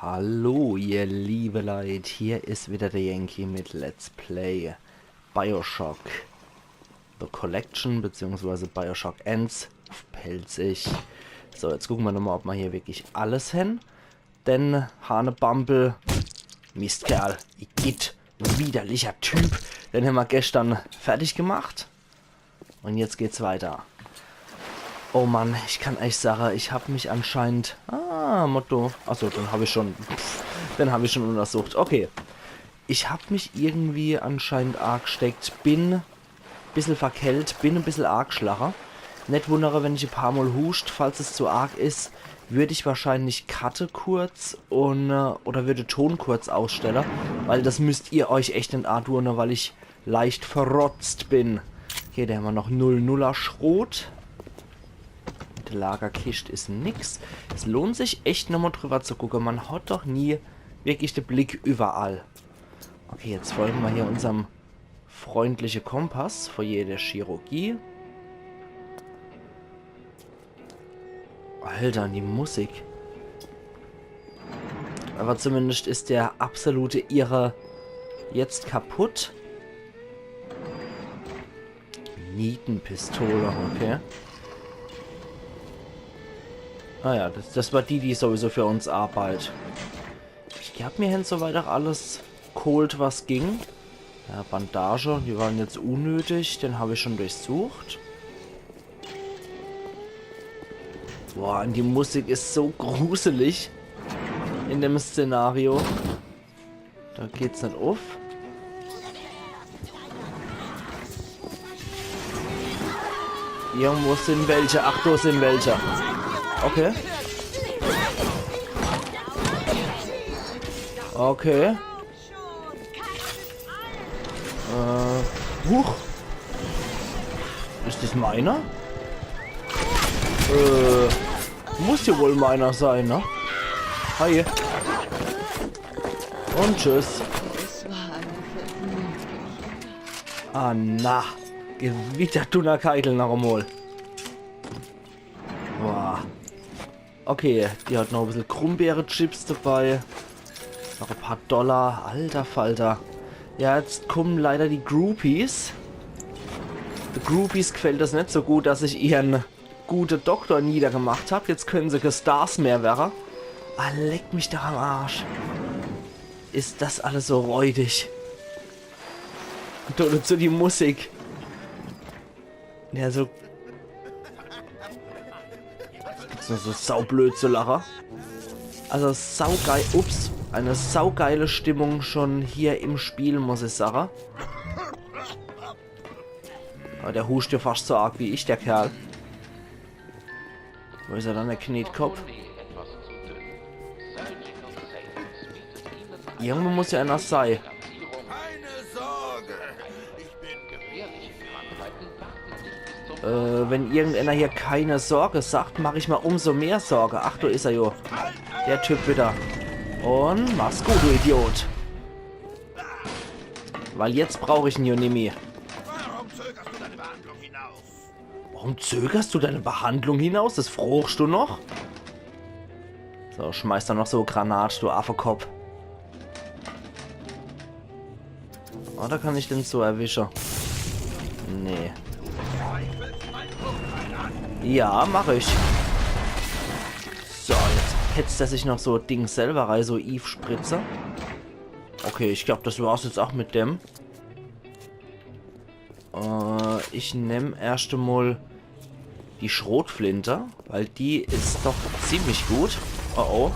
Hallo ihr liebe Leute, hier ist wieder der Yankee mit Let's Play Bioshock The Collection bzw. Bioshock Ends auf Pelzig. So, jetzt gucken wir nochmal, ob wir hier wirklich alles hin. Denn Hanebumble, Mistkerl, Igitt, widerlicher Typ, den haben wir gestern fertig gemacht. Und jetzt geht's weiter. Oh Mann, ich kann echt sagen, ich habe mich anscheinend... Motto. Achso, den habe ich schon... den habe ich schon untersucht. Okay. Ich habe mich irgendwie anscheinend arg gesteckt. Bin ein bisschen verkältet, bin ein bisschen arg schlacher. Nicht wundere, wenn ich ein paar Mal huscht. Falls es zu arg ist, würde ich wahrscheinlich Cutte kurz und oder würde Ton kurz ausstellen. Weil das müsst ihr euch echt nicht antun, weil ich leicht verrotzt bin. Okay, da haben wir noch 0,0er Schrot. Lagerkiste ist nix. Es lohnt sich echt nochmal drüber zu gucken. Man hat doch nie wirklich den Blick überall. Okay, jetzt folgen wir hier unserem freundlichen Kompass vor jeder Chirurgie. Alter, die Musik. Aber zumindest ist der absolute Irre jetzt kaputt. Nietenpistole, okay. Ah ja, das war die sowieso für uns arbeitet. Ich habe mir hin soweit auch alles geholt, was ging. Ja, Bandage, die waren jetzt unnötig, den habe ich schon durchsucht. Boah, und die Musik ist so gruselig in dem Szenario. Da geht's nicht auf. Irgendwo sind welche, ach, da sind welche. Okay. Okay. Huch. Ist das meiner? Muss ja wohl meiner sein, ne? Hi. Und tschüss. Ah, na. Gewittertuner Keitel nach einmal. Boah. Okay, die hat noch ein bisschen Krummbeere-Chips dabei. Noch ein paar Dollar. Alter Falter. Ja, jetzt kommen leider die Groupies. Die Groupies gefällt das nicht so gut, dass ich ihren guten Doktor niedergemacht habe. Jetzt können sie keine Stars mehr werden. Ah, leck mich doch am Arsch. Ist das alles so räudig. Und dazu die Musik. Ja, so... so saublöd zu lachen. Also saugeil, ups, eine saugeile Stimmung schon hier im Spiel, muss ich sagen. Aber der huscht ja fast so arg wie ich, der Kerl. Wo ist er dann, der Knetkopf? Irgendwo muss ja einer sein. Wenn irgendeiner hier keine Sorge sagt, mache ich mal umso mehr Sorge. Ach, da ist er jo. Der Typ wieder. Und mach's gut, du Idiot. Weil jetzt brauche ich ihn jo nicht mehr. Warum zögerst du deine Behandlung hinaus? Das frohst du noch? So, schmeißt dann noch so Granat, du Affekopf. Oh, da kann ich den so erwischen. Nee. Ja, mache ich. So, jetzt hetzt er sich noch so Ding selber rein, so Eve-Spritzer. Okay, ich glaube, das war's jetzt auch mit dem. Ich nehme erst einmal die Schrotflinte, weil die ist doch ziemlich gut. Oh oh.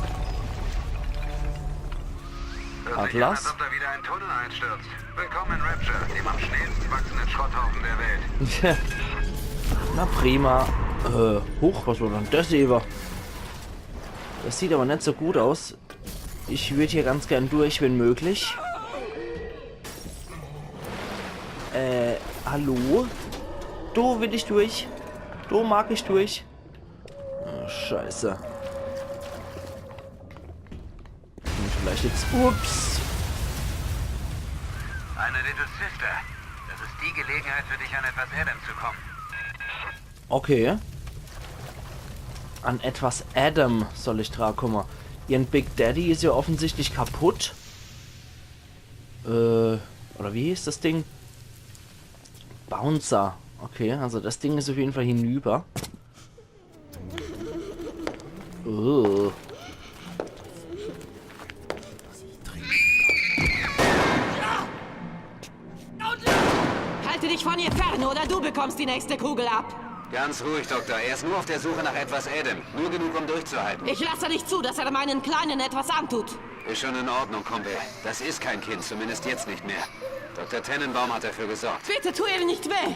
Atlas. Als ob da wieder ein Tunnel einstürzt. Willkommen in Rapture, dem am schnellsten wachsenden Schrotthaufen der Welt. Na prima. Huch, was war denn das eben? Das sieht aber nicht so gut aus. Ich würde hier ganz gern durch, wenn möglich. Hallo? Du will ich durch. Du mag ich durch. Oh, scheiße. Und vielleicht jetzt... Ups. Eine Little Sister. Das ist die Gelegenheit für dich, an etwas Adam zu kommen. Okay. An etwas Adam soll ich dran kommen. Ihren Big Daddy ist ja offensichtlich kaputt. Oder wie hieß das Ding? Bouncer. Okay, also das Ding ist auf jeden Fall hinüber. Halte dich von ihr fern, oder du bekommst die nächste Kugel ab. Ganz ruhig, Doktor. Er ist nur auf der Suche nach etwas Adam. Nur genug, um durchzuhalten. Ich lasse nicht zu, dass er meinen Kleinen etwas antut. Ist schon in Ordnung, Kumpel. Das ist kein Kind, zumindest jetzt nicht mehr. Dr. Tennenbaum hat dafür gesorgt. Bitte tu ihr nicht weh.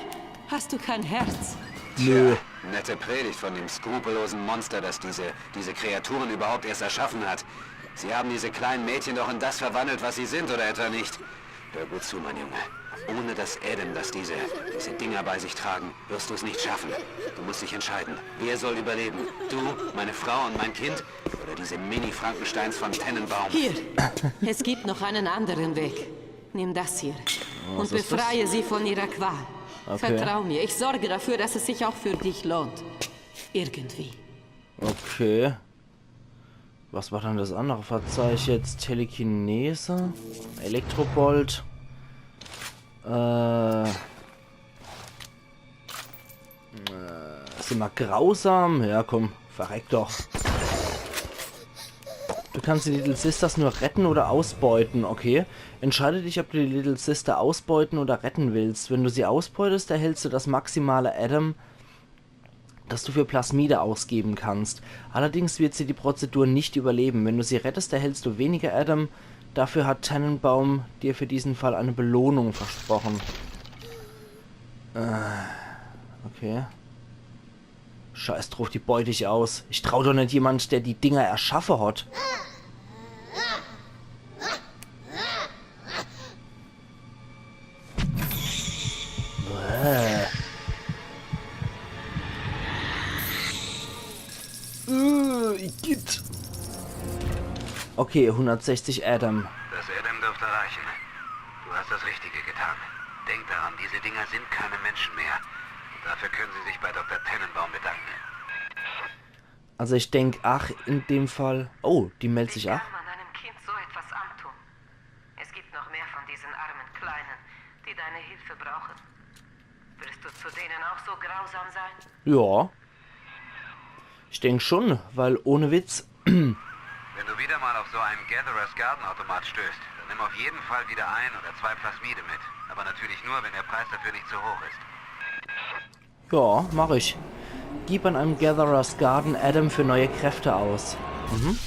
Hast du kein Herz? Nö. Nette Predigt von dem skrupellosen Monster, das diese Kreaturen überhaupt erst erschaffen hat. Sie haben diese kleinen Mädchen doch in das verwandelt, was sie sind, oder etwa nicht? Hör gut zu, mein Junge. Ohne das Adam, das diese Dinger bei sich tragen, wirst du es nicht schaffen. Du musst dich entscheiden. Wer soll überleben? Du, meine Frau und mein Kind? Oder diese Mini-Frankensteins von Tennenbaum? Hier. Es gibt noch einen anderen Weg. Nimm das hier. Was Und ist das? befreie sie von ihrer Qual. Okay. Vertrau mir, ich sorge dafür, dass es sich auch für dich lohnt. Irgendwie. Okay. Was war dann das andere? Verzeih ich jetzt Telekinese? Elektrobolt? Ist immer grausam? Ja, komm, verreck doch. Du kannst die Little Sisters nur retten oder ausbeuten, okay? Entscheide dich, ob du die Little Sister ausbeuten oder retten willst. Wenn du sie ausbeutest, erhältst du das maximale Adam, das du für Plasmide ausgeben kannst. Allerdings wird sie die Prozedur nicht überleben. Wenn du sie rettest, erhältst du weniger Adam. Dafür hat Tannenbaum dir für diesen Fall eine Belohnung versprochen. Okay. Scheiß drauf, die beute ich aus. Ich trau doch nicht jemand, der die Dinger erschaffe hat. Okay, 160 Adam. Das Adam dürfte reichen. Du hast das Richtige getan. Denk daran, diese Dinger sind keine Menschen mehr. Dafür können sie sich bei Dr. Tennenbaum bedanken. Also ich denke, ach, in dem Fall... Oh, die meldet sich, ach. Wie kann man einem Kind so etwas antun? Es gibt noch mehr von diesen armen Kleinen, die deine Hilfe brauchen. Wirst du zu denen auch so grausam sein? Ja. Ich denke schon, weil ohne Witz... Wenn du wieder mal auf so einen Gatherer's Garden Automat stößt, dann nimm auf jeden Fall wieder 1 oder 2 Plasmide mit. Aber natürlich nur, wenn der Preis dafür nicht zu hoch ist. Ja, mache ich. Gib an einem Gatherer's Garden Adam für neue Kräfte aus. Mhm.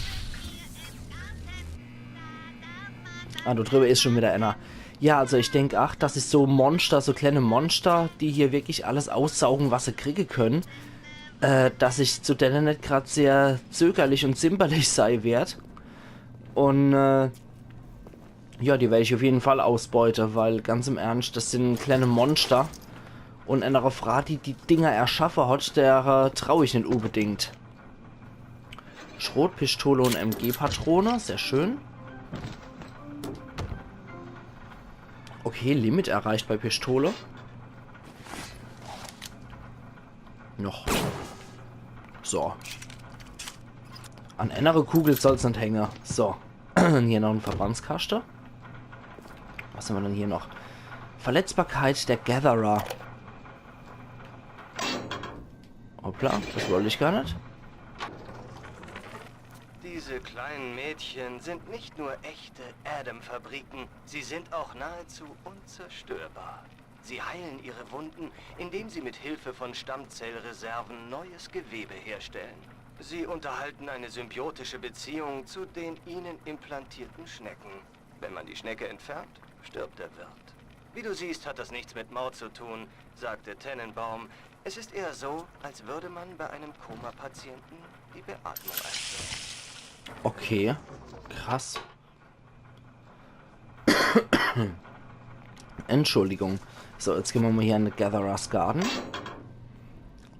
Ah, da drüber ist schon wieder einer. Ja, also ich denke, ach, das ist so Monster, so kleine Monster, die hier wirklich alles aussaugen, was sie kriegen können. Dass ich zu denen nicht gerade sehr zögerlich und zimperlich sei werd. Und ja, die werde ich auf jeden Fall ausbeuten, weil ganz im Ernst, das sind kleine Monster. Und einer Frau, die die Dinger erschaffen hat, der traue ich nicht unbedingt. Schrotpistole und MG-Patrone, sehr schön. Okay, Limit erreicht bei Pistole. Noch. So. An einer Kugel soll es nicht hängen. So. Hier noch ein Verbandskaste. Was haben wir denn hier noch? Verletzbarkeit der Gatherer. Hoppla, das wollte ich gar nicht. Diese kleinen Mädchen sind nicht nur echte Adam-Fabriken, sie sind auch nahezu unzerstörbar. Sie heilen ihre Wunden, indem sie mit Hilfe von Stammzellreserven neues Gewebe herstellen. Sie unterhalten eine symbiotische Beziehung zu den ihnen implantierten Schnecken. Wenn man die Schnecke entfernt, stirbt der Wirt. Wie du siehst, hat das nichts mit Mord zu tun, sagte Tennenbaum. Es ist eher so, als würde man bei einem Koma-Patienten die Beatmung einstellen. Okay, krass. Entschuldigung. So, jetzt gehen wir mal hier in den Gatherer's Garden.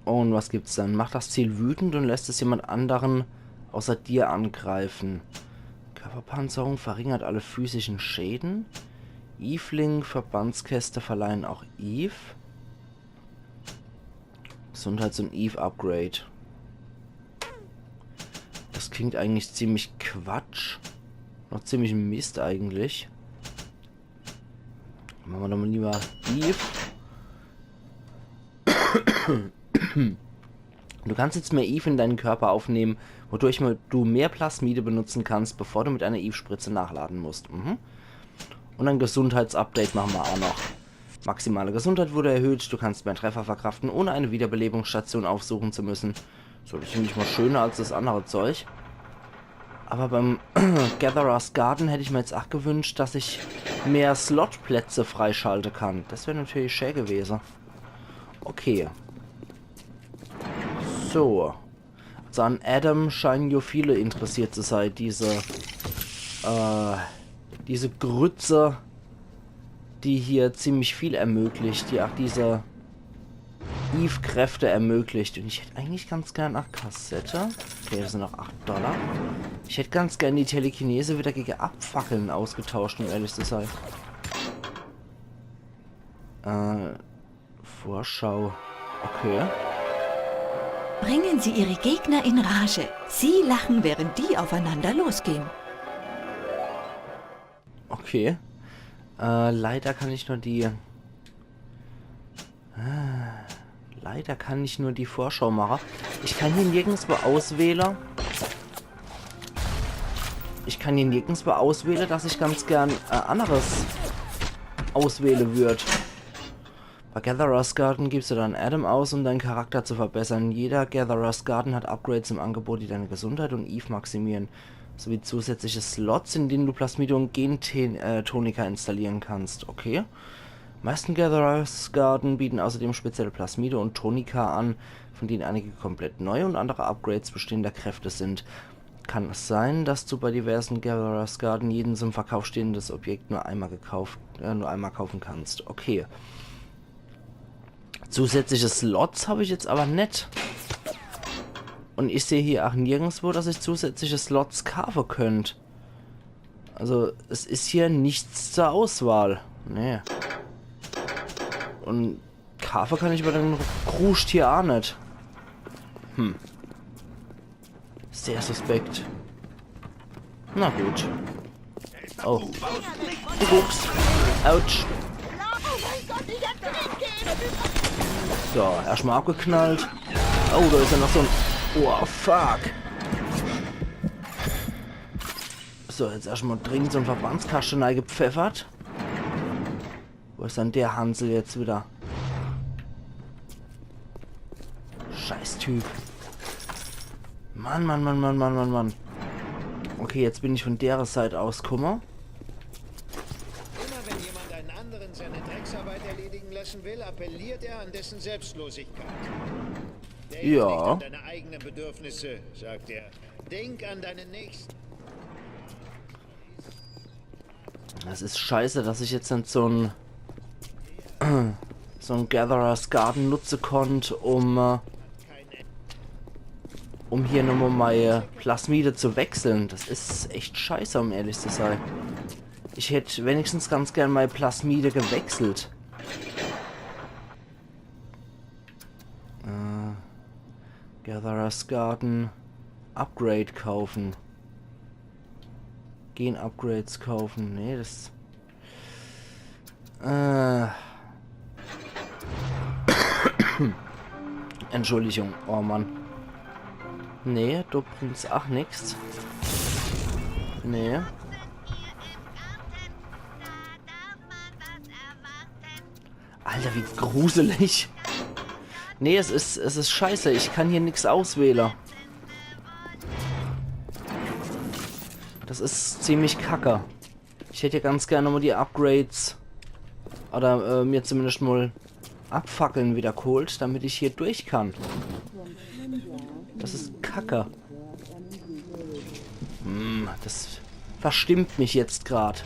Und was gibt's dann? Macht das Ziel wütend und lässt es jemand anderen außer dir angreifen. Körperpanzerung verringert alle physischen Schäden. Eveling, Verbandskäste verleihen auch Eve. Gesundheits- und Eve Upgrade. Das klingt eigentlich ziemlich Quatsch. Noch ziemlich Mist eigentlich. Machen wir doch mal lieber Eve. Du kannst jetzt mehr Eve in deinen Körper aufnehmen, wodurch du mehr Plasmide benutzen kannst, bevor du mit einer Eve-Spritze nachladen musst. Und ein Gesundheitsupdate machen wir auch noch. Maximale Gesundheit wurde erhöht, du kannst mehr Treffer verkraften, ohne eine Wiederbelebungsstation aufsuchen zu müssen. So, das finde ich mal schöner als das andere Zeug. Aber beim Gatherer's Garden hätte ich mir jetzt auch gewünscht, dass ich mehr Slotplätze freischalten kann. Das wäre natürlich schön gewesen. Okay. So. Also an Adam scheinen ja viele interessiert zu sein. Diese Grütze, die hier ziemlich viel ermöglicht. Die auch diese Eve-Kräfte ermöglicht. Und ich hätte eigentlich ganz gern nach Kassette. Okay, das sind noch $8. Ich hätte ganz gern die Telekinese wieder gegen Abfackeln ausgetauscht, um ehrlich zu sein. Vorschau. Okay. Bringen Sie Ihre Gegner in Rage. Sie lachen, während die aufeinander losgehen. Okay. Leider kann ich nur die... Leider kann ich nur die Vorschau machen. Ich kann hier nirgendwo auswählen. Dass ich ganz gern anderes auswählen würde. Bei Gatherer's Garden gibst du dann Adam aus, um deinen Charakter zu verbessern. Jeder Gatherer's Garden hat Upgrades im Angebot, die deine Gesundheit und Eve maximieren. Sowie zusätzliche Slots, in denen du Plasmide und Gentonika installieren kannst. Okay. Meisten Gatherer's Garden bieten außerdem spezielle Plasmide und Tonika an, von denen einige komplett neu und andere Upgrades bestehender Kräfte sind. Kann es sein, dass du bei diversen Gatherer's Garden jeden zum Verkauf stehendes Objekt nur einmal kaufen kannst? Okay. Zusätzliche Slots habe ich jetzt aber nicht. Und ich sehe hier auch nirgendwo, dass ich zusätzliche Slots kaufen könnte. Also, es ist hier nichts zur Auswahl. Nee. Und kaufen kann ich bei den Kruscht hier auch nicht. Sehr suspekt. Na gut. Oh. Du guckst. Autsch. So, erstmal abgeknallt. Oh, da ist ja noch so ein... Oh, fuck. So, jetzt erstmal dringend so ein Verbandskasten gepfeffert. Wo ist dann der Hansel jetzt wieder? Scheiß Typ. Mann. Okay, jetzt bin ich von der Seite aus, Kummer. Immer wenn jemand einen anderen seine Drecksarbeit erledigen lassen will, appelliert er an dessen Selbstlosigkeit. Denk nicht an deine eigenen Bedürfnisse, sagt er. Denk an deinen Nächsten. Das ist scheiße, dass ich jetzt nicht so ein Gatherer's Garden nutzen konnte, um hier nochmal meine Plasmide zu wechseln. Das ist echt scheiße, um ehrlich zu sein. Ich hätte wenigstens ganz gern meine Plasmide gewechselt. Gatherer's Garden. Upgrade kaufen. Gen-Upgrades kaufen. Nee, das... Entschuldigung. Oh Mann. Nee, du bringst auch nichts. Nee. Alter, wie gruselig. Nee, es ist scheiße. Ich kann hier nichts auswählen. Das ist ziemlich kacke. Ich hätte ganz gerne mal die Upgrades oder mir zumindest mal Abfackeln wieder geholt, damit ich hier durch kann. Das ist kacke. Das verstimmt mich jetzt gerade.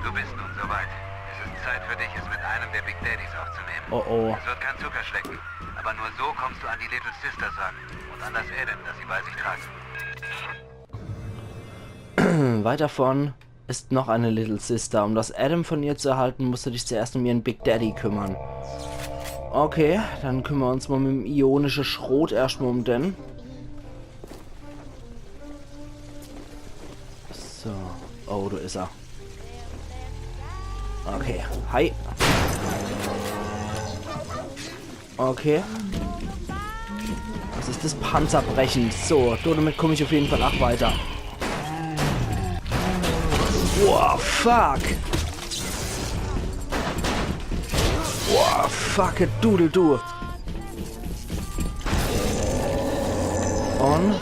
Du bist nun soweit. Es ist Zeit für dich, es mit einem der Big Daddies aufzunehmen. Oh oh. Es wird kein Zuckerschlecken, aber nur so kommst du an die Little Sisters ran und an das Adam, das sie bei sich tragen. Weit davon ist noch eine Little Sister. Um das Adam von ihr zu erhalten, musst du dich zuerst um ihren Big Daddy kümmern. Okay, dann kümmern wir uns mal mit dem ionischen Schrot erstmal um den. So. Oh, da ist er. Okay. Hi. Okay. Was ist das? Panzerbrechen. So, damit komme ich auf jeden Fall auch weiter. Wow, fuck. Wow, fuck it, Dudel, du. Und?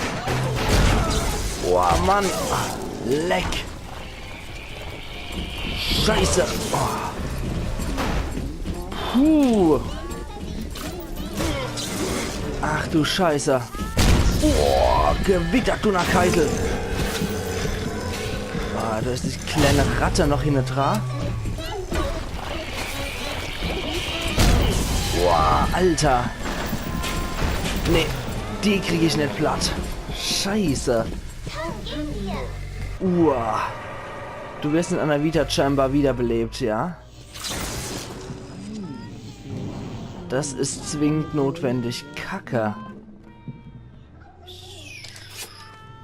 Wow, Mann. Leck. Scheiße. Oh. Puh. Ach du Scheiße. Oh, gewittert, du nach Keitel. Ah, da ist die kleine Ratte noch hinten dran. Boah, Alter. Nee, die kriege ich nicht platt. Scheiße. Uah. Du wirst in einer Vita-Chamber wiederbelebt, ja? Das ist zwingend notwendig. Kacke.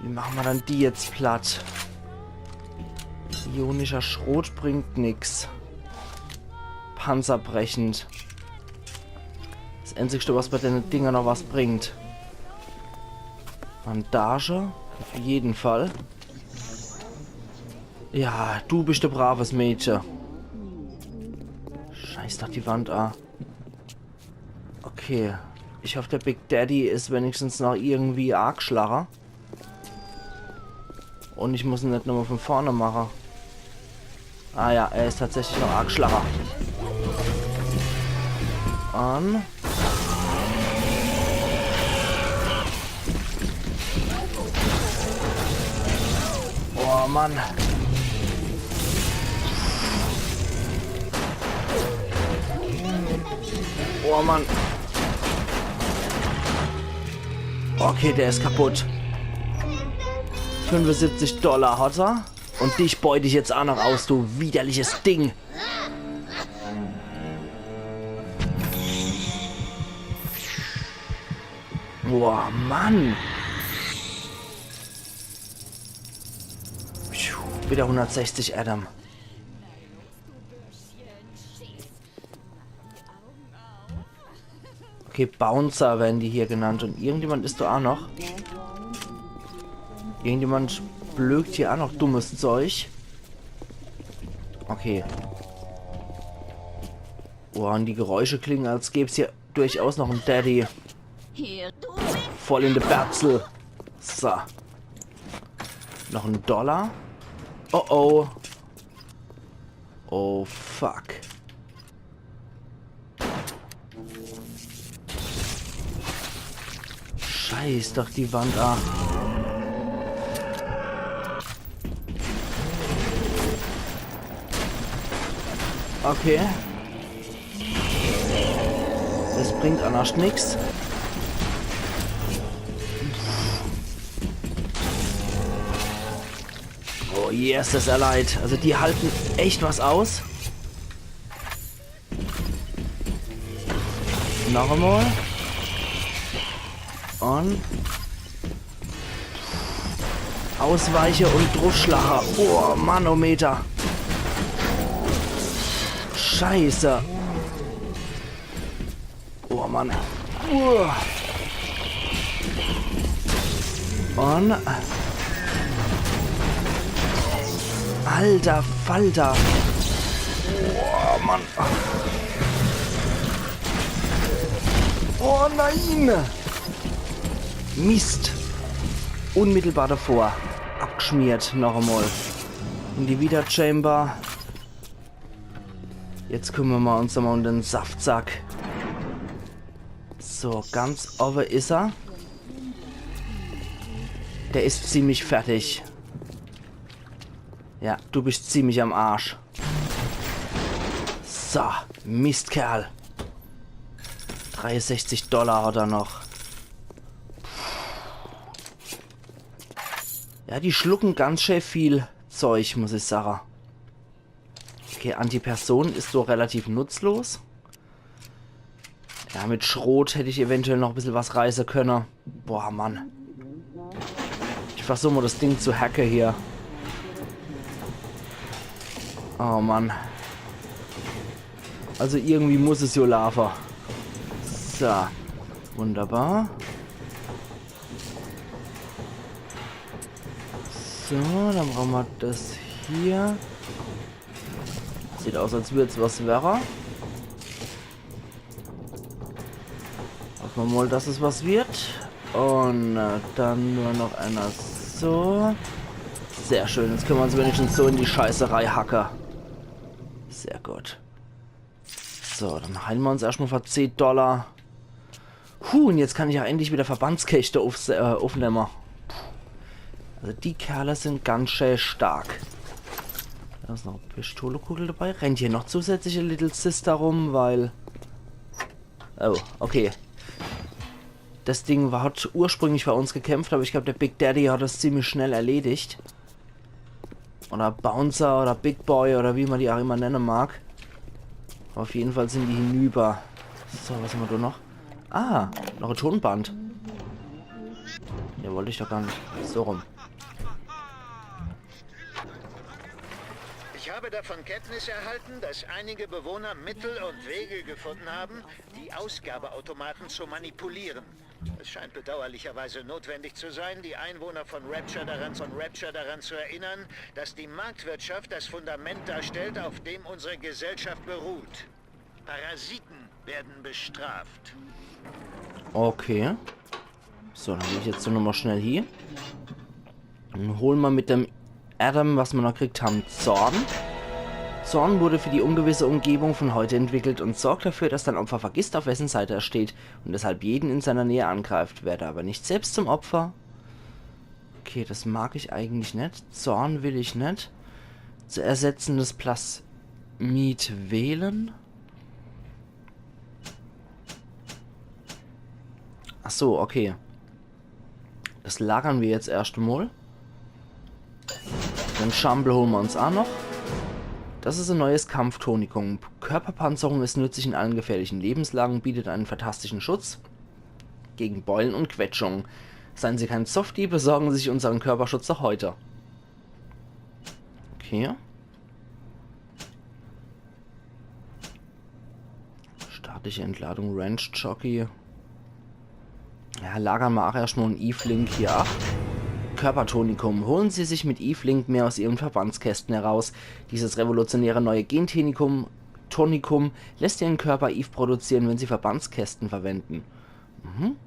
Wie machen wir dann die jetzt platt? Ionischer Schrot bringt nix. Panzerbrechend. Das Einzige, was bei den Dinger noch was bringt. Bandage. Auf jeden Fall. Ja, du bist ein braves Mädchen. Scheiß doch die Wand an. Okay. Ich hoffe, der Big Daddy ist wenigstens noch irgendwie Argschlager. Und ich muss ihn nicht nochmal von vorne machen. Ah ja, er ist tatsächlich noch Argschlager. Und... Oh Mann. Oh Mann. Okay, der ist kaputt. $75 hat er. Und dich beute ich jetzt auch noch aus, du widerliches Ding. Boah, Mann. Puh, wieder 160 Adam. Okay, Bouncer werden die hier genannt. Und irgendjemand ist da auch noch. Irgendjemand blökt hier auch noch dummes Zeug. Okay. Oh, und die Geräusche klingen, als gäbe es hier durchaus noch einen Daddy. Voll in der Berzel. So. Noch ein $1. Oh oh. Oh fuck. Scheiß doch die Wand an. Okay. Das bringt Anarsch nix. Oh yes, das ist er leid. Also die halten echt was aus. Noch einmal. Und Ausweiche und Druckschlager. Oh, Manometer. Scheiße. Oh, Mann. Und alter Falter. Oh, Mann. Oh, nein. Mist. Unmittelbar davor. Abgeschmiert. Noch einmal. In die Vita-Chamber. Jetzt kümmern wir uns mal um den Saftsack. So, ganz over ist er. Der ist ziemlich fertig. Ja, du bist ziemlich am Arsch. So, Mistkerl. $63 hat er noch. Ja, die schlucken ganz schön viel Zeug, muss ich sagen. Okay, Antiperson ist so relativ nutzlos. Ja, mit Schrot hätte ich eventuell noch ein bisschen was reißen können. Boah, Mann. Ich versuche mal das Ding zu hacken hier. Oh Mann. Also irgendwie muss es jo Lava. So. Wunderbar. So, dann brauchen wir das hier. Sieht aus, als würde es was wäre. Hoffen wir mal, dass es was wird. Und dann nur noch einer so. Sehr schön. Jetzt können wir uns wenigstens so in die Scheißerei hacken. Sehr gut. So, dann heilen wir uns erstmal für $10. Und jetzt kann ich ja endlich wieder Verbandskächte aufnehmen. Also die Kerle sind ganz schön stark. Da ist noch eine Pistolenkugel dabei. Rennt hier noch zusätzliche Little Sister rum, weil... Oh, okay. Das Ding hat ursprünglich bei uns gekämpft, aber ich glaube, der Big Daddy hat das ziemlich schnell erledigt. Oder Bouncer oder Big Boy oder wie man die auch immer nennen mag. Auf jeden Fall sind die hinüber. So, was haben wir da noch? Ah, noch ein Tonband. Ja, wollte ich doch gar nicht. So rum. Ich habe davon Kenntnis erhalten, dass einige Bewohner Mittel und Wege gefunden haben, die Ausgabeautomaten zu manipulieren. Es scheint bedauerlicherweise notwendig zu sein, die Einwohner von Rapture daran zu erinnern, dass die Marktwirtschaft das Fundament darstellt, auf dem unsere Gesellschaft beruht. Parasiten werden bestraft. Okay. So, dann gehe ich jetzt nochmal schnell hier. Dann holen wir mit dem Adam, was wir noch gekriegt haben, Zorn. Zorn wurde für die ungewisse Umgebung von heute entwickelt und sorgt dafür, dass dein Opfer vergisst, auf wessen Seite er steht und deshalb jeden in seiner Nähe angreift. Werde aber nicht selbst zum Opfer. Okay, das mag ich eigentlich nicht. Zorn will ich nicht. Zu ersetzendes Plasmid wählen. Ach so, okay. Das lagern wir jetzt erst mal. Den Schamble holen wir uns auch noch. Das ist ein neues Kampftonikum. Körperpanzerung ist nützlich in allen gefährlichen Lebenslagen, bietet einen fantastischen Schutz gegen Beulen und Quetschungen. Seien Sie kein Softie, besorgen Sie sich unseren Körperschutz auch heute. Okay. Staatliche Entladung, Ranch Jockey. Ja, lagern wir auch erstmal einen Eve-Link hier ab. Körpertonikum. Holen Sie sich mit Eve-Link mehr aus Ihren Verbandskästen heraus. Dieses revolutionäre neue Gentonikum lässt Ihren Körper Eve produzieren, wenn Sie Verbandskästen verwenden. Mhm.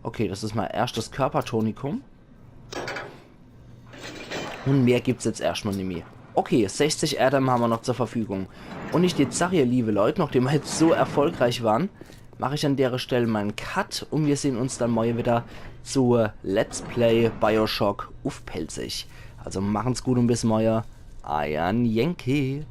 Okay, das ist mein erstes Körpertonikum. Und mehr gibt es jetzt erstmal nicht mehr. Okay, 60 Adam haben wir noch zur Verfügung. Und ich jetzt sage, liebe Leute, nachdem wir jetzt so erfolgreich waren, mache ich an der Stelle meinen Cut und wir sehen uns dann morgen wieder zur Let's Play Bioshock auf Pelzig. Also machen's gut und bis morgen. Euer Yankee.